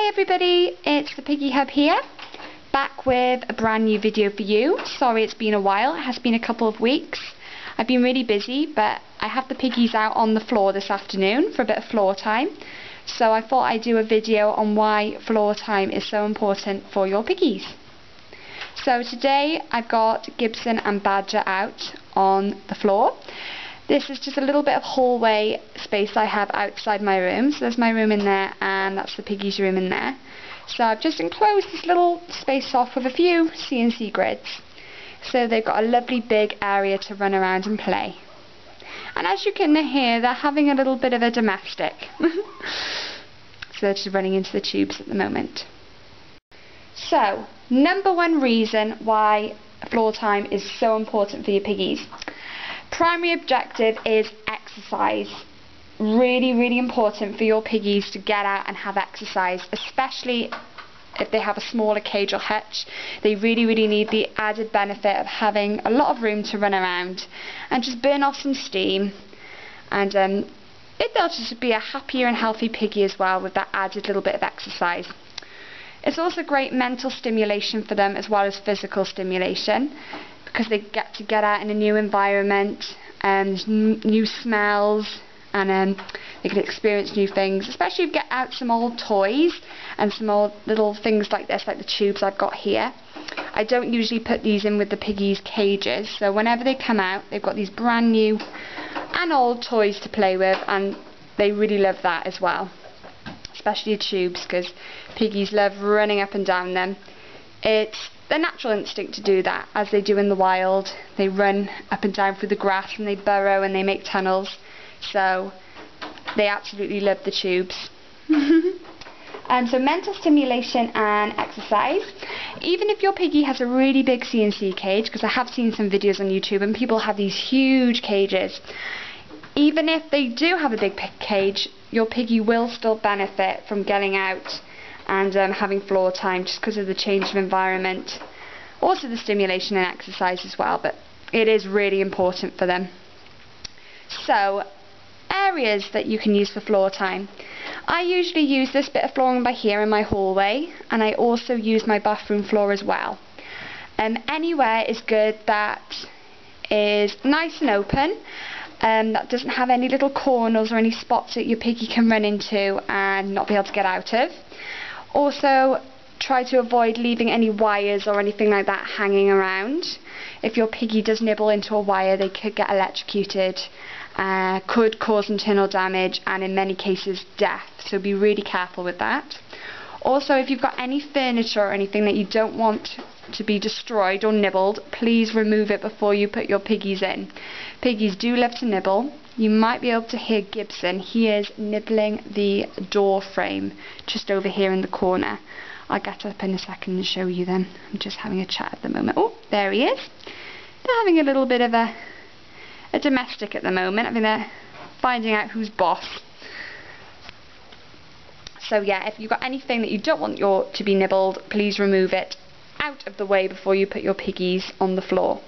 everybody, it's the Piggy Hub here, back with a brand new video for you. Sorry it's been a while, it has been a couple of weeks. I've been really busy, but I have the piggies out on the floor this afternoon for a bit of floor time. So I thought I'd do a video on why floor time is so important for your piggies. So today I've got Gibson and Badger out on the floor. This is just a little bit of hallway space I have outside my room. So there's my room in there and that's the piggies' room in there. So I've just enclosed this little space off with a few CNC grids. So they've got a lovely big area to run around and play. And as you can hear, they're having a little bit of a domestic. So they're just running into the tubes at the moment. So, number one reason why floor time is so important for your piggies. Primary objective is exercise. Really important for your piggies to get out and have exercise, especially if they have a smaller cage or hutch. They really need the added benefit of having a lot of room to run around and just burn off some steam, and they'll just be a happier and healthy piggy as well with that added little bit of exercise. It's also great mental stimulation for them as well as physical stimulation, because they get out in a new environment and new smells, and they can experience new things, especially if you get out some old toys and some old little things like this, like the tubes I've got here. I don't usually put these in with the piggies' cages, so whenever they come out they've got these brand new and old toys to play with, and they really love that as well, especially the tubes, because piggies love running up and down them. It's their natural instinct to do that, as they do in the wild. They run up and down through the grass and they burrow and they make tunnels, so they absolutely love the tubes. So mental stimulation and exercise. Even if your piggy has a really big CNC cage, because I have seen some videos on YouTube and people have these huge cages, even if they do have a big cage, your piggy will still benefit from getting out and having floor time, just because of the change of environment. Also the stimulation and exercise as well, but it is really important for them. So, areas that you can use for floor time. I usually use this bit of flooring by here in my hallway, and I also use my bathroom floor as well. Anywhere is good that is nice and open, that doesn't have any little corners or any spots that your piggy can run into and not be able to get out of. Also, try to avoid leaving any wires or anything like that hanging around. If your piggy does nibble into a wire, they could get electrocuted, could cause internal damage, and in many cases death, so be really careful with that. Also, if you've got any furniture or anything that you don't want to be destroyed or nibbled, please remove it before you put your piggies in. Piggies do love to nibble. You might be able to hear Gibson. He is nibbling the door frame just over here in the corner. I'll get up in a second and show you then. I'm just having a chat at the moment. Oh, there he is. They're having a little bit of a domestic at the moment. I mean, they're finding out who's boss. So yeah, if you've got anything that you don't want to be nibbled, please remove it out of the way before you put your piggies on the floor.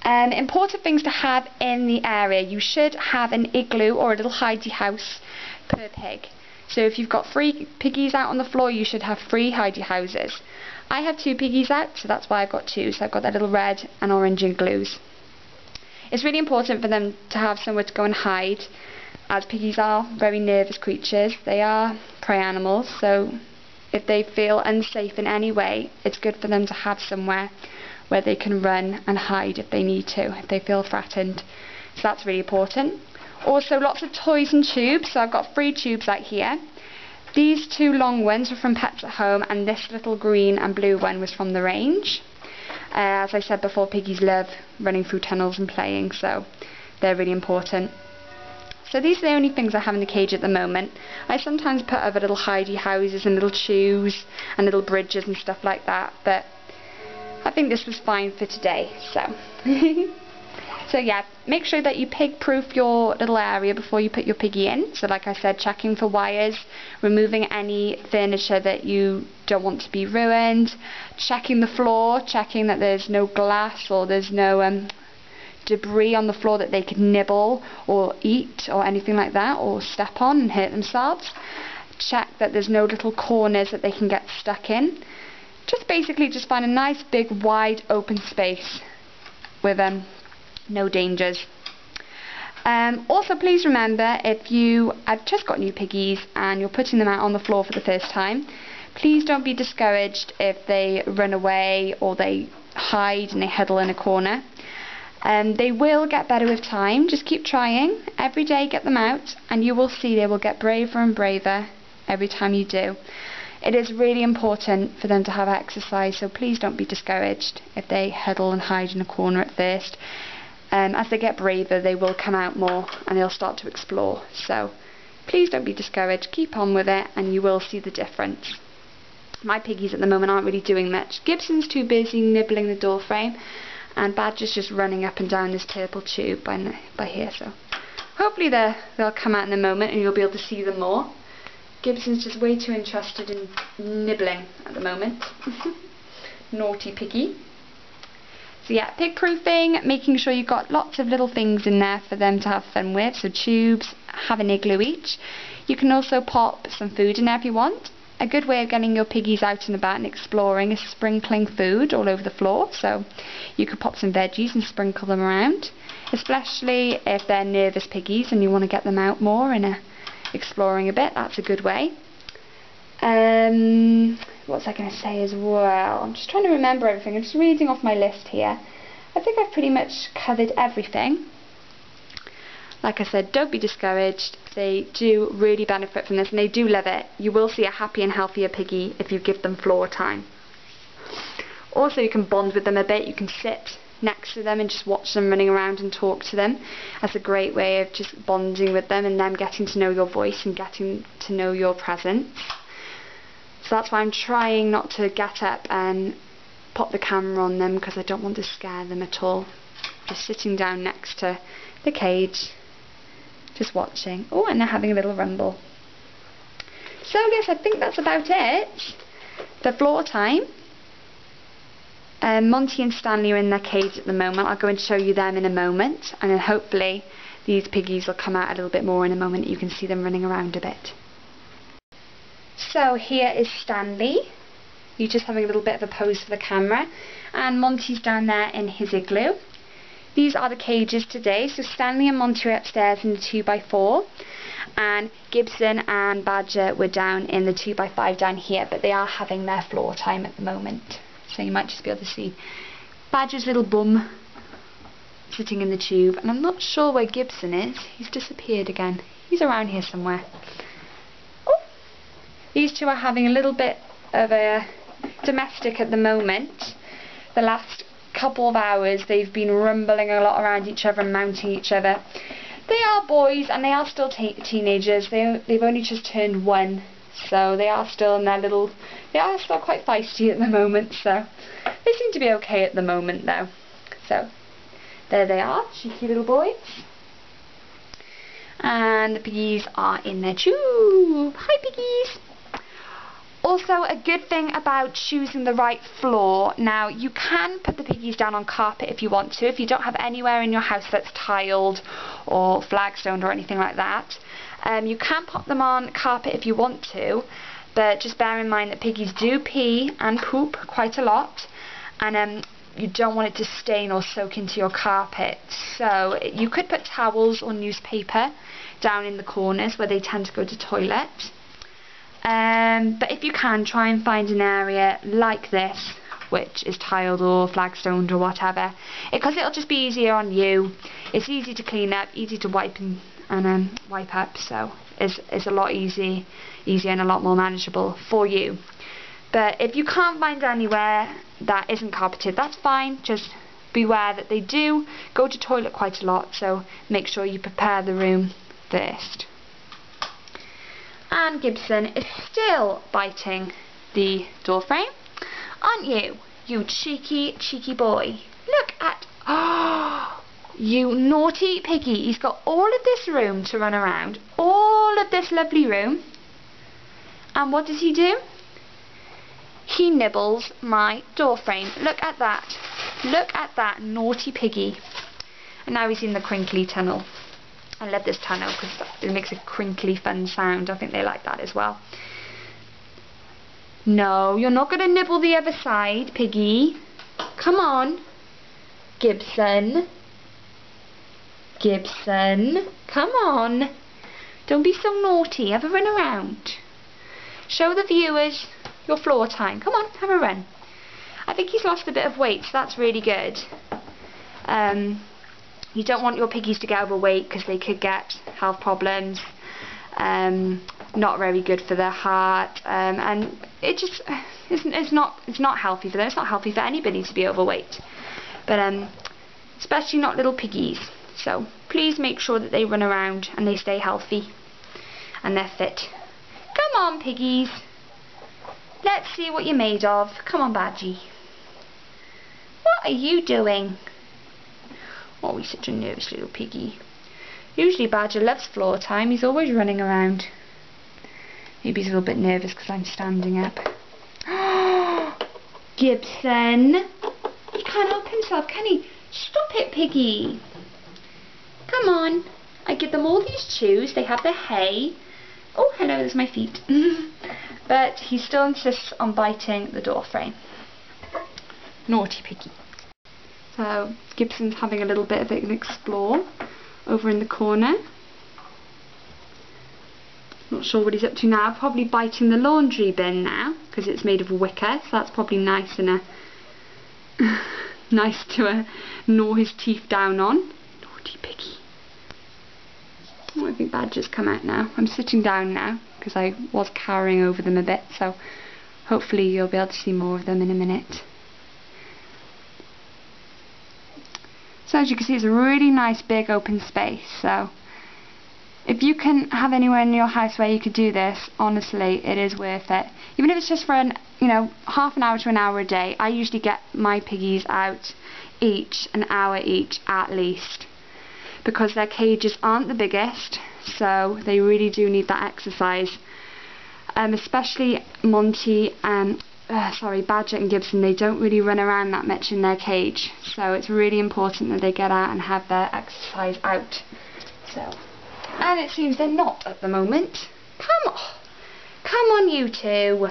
Important things to have in the area. You should have an igloo or a little hidey house per pig. So if you've got 3 piggies out on the floor, you should have 3 hidey houses. I have 2 piggies out, so that's why I've got 2. So I've got that little red and orange igloos. It's really important for them to have somewhere to go and hide, as piggies are very nervous creatures. They are prey animals, so if they feel unsafe in any way, it's good for them to have somewhere where they can run and hide if they need to, if they feel threatened. So that's really important. Also, lots of toys and tubes. So I've got 3 tubes out here. These 2 long ones were from Pets at Home, and this little green and blue one was from the range. As I said before, piggies love running through tunnels and playing, so they're really important. So these are the only things I have in the cage at the moment. I sometimes put other little hidey houses and little chews and little bridges and stuff like that, but I think this was fine for today. So yeah, make sure that you pig-proof your little area before you put your piggy in. So like I said, checking for wires, removing any furniture that you don't want to be ruined, checking the floor, checking that there's no glass or there's no debris on the floor that they could nibble or eat or anything like that, or step on and hurt themselves. check that there's no little corners that they can get stuck in. Just basically just find a nice big wide open space with no dangers. Also please remember, if you have just got new piggies and you're putting them out on the floor for the first time, please don't be discouraged if they run away or they hide and they huddle in a corner. They will get better with time. Just keep trying. Every day get them out and you will see they will get braver and braver every time you do. It is really important for them to have exercise, so please don't be discouraged if they huddle and hide in a corner at first. As they get braver, they will come out more and they'll start to explore. So please don't be discouraged. Keep on with it and you will see the difference. My piggies at the moment aren't really doing much. Gibson's too busy nibbling the door frame, and Badger's just running up and down this purple tube by here. So hopefully they'll come out in a moment and you'll be able to see them more. Gibson's just way too interested in nibbling at the moment. Naughty piggy. So yeah, pig proofing, making sure you've got lots of little things in there for them to have fun with. So tubes, have an igloo each. You can also pop some food in there if you want. A good way of getting your piggies out and about and exploring is sprinkling food all over the floor. So you could pop some veggies and sprinkle them around, especially if they're nervous piggies and you want to get them out more and exploring a bit. That's a good way. What was I going to say as well? I'm just trying to remember everything. I'm just reading off my list here. I think I've pretty much covered everything. Like I said, don't be discouraged. They do really benefit from this and they do love it. You will see a happy and healthier piggy if you give them floor time. Also, you can bond with them a bit. You can sit next to them and just watch them running around and talk to them. That's a great way of just bonding with them and them getting to know your voice and getting to know your presence. So that's why I'm trying not to get up and pop the camera on them, because I don't want to scare them at all. Just sitting down next to the cage, just watching. Oh, and they're having a little rumble. So yes, I think that's about it. The floor time. Monty and Stanley are in their cage at the moment. I'll go and show you them in a moment, and then hopefully these piggies will come out a little bit more in a moment. You can see them running around a bit. So here is Stanley. He's just having a little bit of a pose for the camera, and Monty's down there in his igloo. These are the cages today. So Stanley and Monty are upstairs in the 2x4, and Gibson and Badger were down in the 2x5 down here, but they are having their floor time at the moment. So you might just be able to see Badger's little bum sitting in the tube, and I'm not sure where Gibson is. He's disappeared again. He's around here somewhere. Oh, these two are having a little bit of a domestic at the moment. The last couple of hours they've been rumbling a lot around each other and mounting each other. They are boys and they are still teenagers. They've only just turned 1, so they are still in their little, they are still quite feisty at the moment, so they seem to be okay at the moment though. So there they are, cheeky little boys. And the piggies are in their tube. Hi piggies! Also, a good thing about choosing the right floor, now you can put the piggies down on carpet if you want to, if you don't have anywhere in your house that's tiled or flagstoned or anything like that. You can pop them on carpet if you want to, but just bear in mind that piggies do pee and poop quite a lot, and you don't want it to stain or soak into your carpet. So you could put towels or newspaper down in the corners where they tend to go to toilet. But if you can, try and find an area like this which is tiled or flagstoned or whatever, because it'll just be easier on you. It's easy to clean up, easy to wipe and wipe up, so it's a lot easier and a lot more manageable for you. But if you can't find anywhere that isn't carpeted, that's fine. Just beware that they do go to toilet quite a lot, so make sure you prepare the room first. And Gibson is still biting the door frame. Aren't you? You cheeky, cheeky boy. Look at... Oh, you naughty piggy. He's got all of this room to run around. All of this lovely room. And what does he do? He nibbles my door frame. Look at that. Look at that naughty piggy. And now he's in the crinkly tunnel. I love this tunnel because it makes a crinkly fun sound. I think they like that as well. No, you're not going to nibble the other side, Piggy. Come on. Gibson. Gibson. Come on. Don't be so naughty. Have a run around. Show the viewers your floor time. Come on, have a run. I think he's lost a bit of weight, so that's really good. You don't want your piggies to get overweight because they could get health problems. Not very good for their heart, and it just it's not healthy for them. It's not healthy for anybody to be overweight, but especially not little piggies. So please make sure that they run around and they stay healthy and they're fit. Come on, piggies. Let's see what you're made of. Come on, Badgie. What are you doing? Oh, he's such a nervous little piggy. Usually Badger loves floor time. He's always running around. Maybe he's a little bit nervous because I'm standing up. Gibson. He can't help himself, can he? Stop it, Piggy. Come on. I give them all these chews. They have their hay. Oh, hello, there's my feet. But he still insists on biting the door frame. Naughty Piggy. So Gibson's having a little bit of an explore over in the corner. Not sure what he's up to now. Probably biting the laundry bin now because it's made of wicker, so that's probably nice and nice to gnaw his teeth down on. Naughty Piggy. Oh, I think Badger's come out now. I'm sitting down now because I was cowering over them a bit, so hopefully you'll be able to see more of them in a minute. So as you can see, it's a really nice big open space, so if you can have anywhere in your house where you could do this, honestly, it is worth it. Even if it's just for half an hour to an hour a day. I usually get my piggies out an hour each at least, because their cages aren't the biggest, so they really do need that exercise. Especially Monty and Badger and Gibson, they don't really run around that much in their cage, so it's really important that they get out and have their exercise out. And it seems they're not at the moment. Come on you two.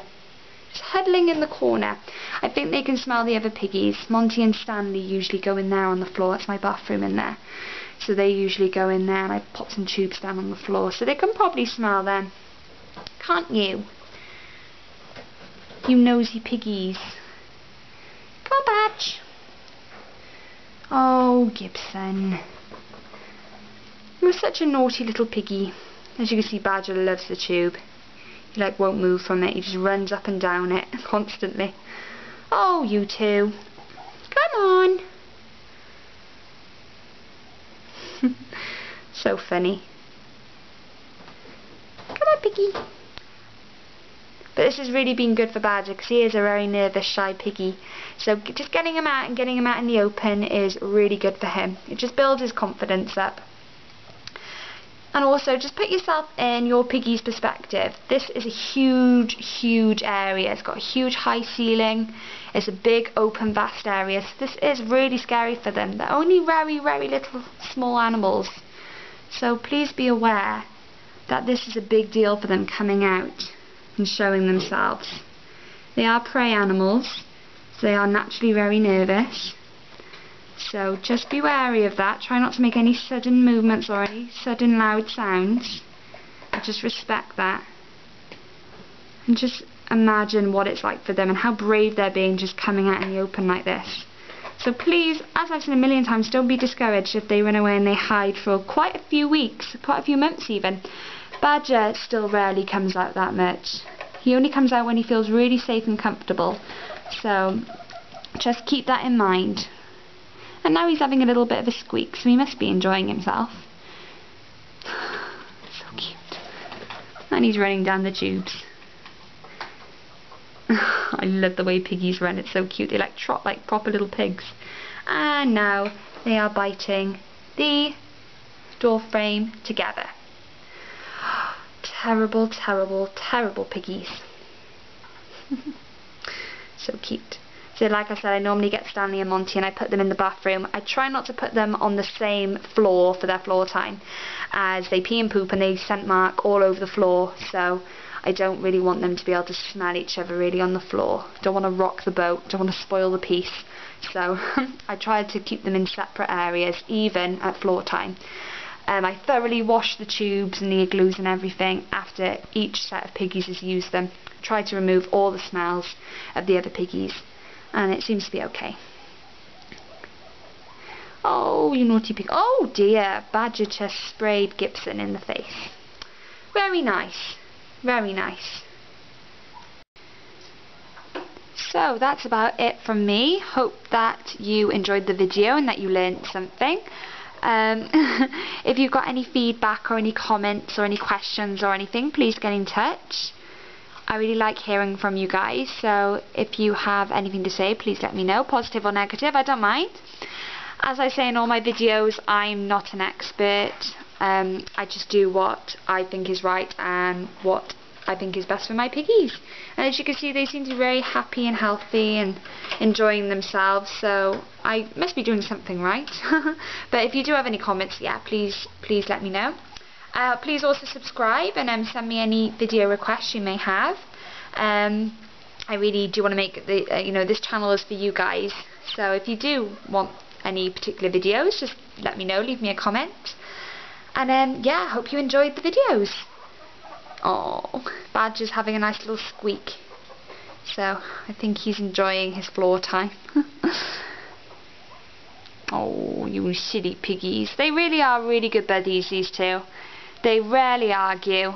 Just huddling in the corner. I think they can smell the other piggies. Monty and Stanley usually go in there on the floor. That's my bathroom in there. So they usually go in there, and I pop some tubes down on the floor, so they can probably smell them. Can't you? You nosy piggies. Come on, Badge. Oh, Gibson. You're such a naughty little piggy. As you can see, Badger loves the tube. He won't move from it. He just runs up and down it constantly. Oh, you two. Come on. So funny. Come on, Piggy. But this has really been good for Badger because he is a very nervous, shy piggy. So just getting him out and getting him out in the open is really good for him. It just builds his confidence up. And also, just put yourself in your piggy's perspective. This is a huge, huge area. It's got a huge high ceiling. It's a big, open, vast area. So this is really scary for them. They're only very, very little small animals. So please be aware that this is a big deal for them coming out and showing themselves. They are prey animals, so they are naturally very nervous. So just be wary of that. Try not to make any sudden movements or any sudden loud sounds. Just respect that. And just imagine what it's like for them and how brave they're being just coming out in the open like this. So please, as I've said a million times, don't be discouraged if they run away and they hide for quite a few weeks, quite a few months even. Badger still rarely comes out that much. He only comes out when he feels really safe and comfortable. So just keep that in mind. And now he's having a little bit of a squeak, so he must be enjoying himself. So cute. And he's running down the tubes. I love the way piggies run, it's so cute. They trot like proper little pigs. And now they are biting the door frame together. Terrible, terrible, terrible piggies. So cute. So like I said, I normally get Stanley and Monty and I put them in the bathroom. I try not to put them on the same floor for their floor time, as they pee and poop and they scent mark all over the floor, so I don't really want them to be able to smell each other really on the floor. Don't want to rock the boat, don't want to spoil the piece. So I try to keep them in separate areas, even at floor time. I thoroughly wash the tubes and the igloos and everything after each set of piggies has used them. Try to remove all the smells of the other piggies, and it seems to be okay. Oh, you naughty pig. Oh dear, Badger just sprayed Gibson in the face. Very nice, very nice. So that's about it from me. Hope that you enjoyed the video and that you learned something. If you've got any feedback or any comments or any questions or anything, please get in touch. I really like hearing from you guys, so if you have anything to say, please let me know, positive or negative, I don't mind. As I say in all my videos, I'm not an expert. I just do what I think is right and what I think is best for my piggies. And as you can see, they seem to be very happy and healthy and enjoying themselves, so I must be doing something right. But if you do have any comments, yeah, please let me know. Please also subscribe and send me any video requests you may have. I really do want to make the this channel is for you guys, so if you do want any particular videos, just let me know, leave me a comment. And yeah, hope you enjoyed the videos. Oh, Badger's having a nice little squeak, so I think he's enjoying his floor time. Oh, you silly piggies. They really are really good buddies, these two. They rarely argue.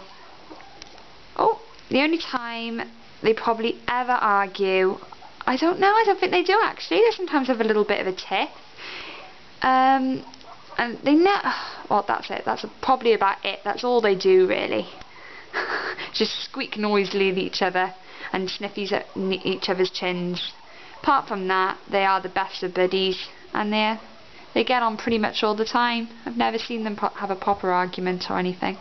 Oh, the only time they probably ever argue, I don't know, I don't think they do actually. They sometimes have a little bit of a tiff. And they never, well, that's it. That's probably about it. That's all they do really. Just squeak noisily at each other and sniffies at each other's chins. Apart from that, they are the best of buddies, and they get on pretty much all the time. I've never seen them have a proper argument or anything.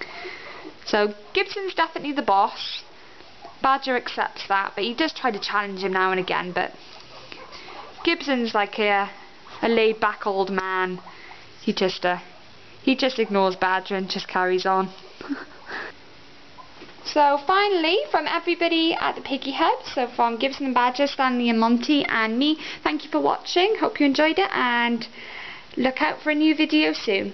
So Gibson's definitely the boss. Badger accepts that, but he does try to challenge him now and again. But Gibson's like a laid back old man. He just ignores Badger and just carries on. So finally, from everybody at the Piggy Hub, so from Gibson and Badger, Stanley and Monty and me, thank you for watching. Hope you enjoyed it, and look out for a new video soon.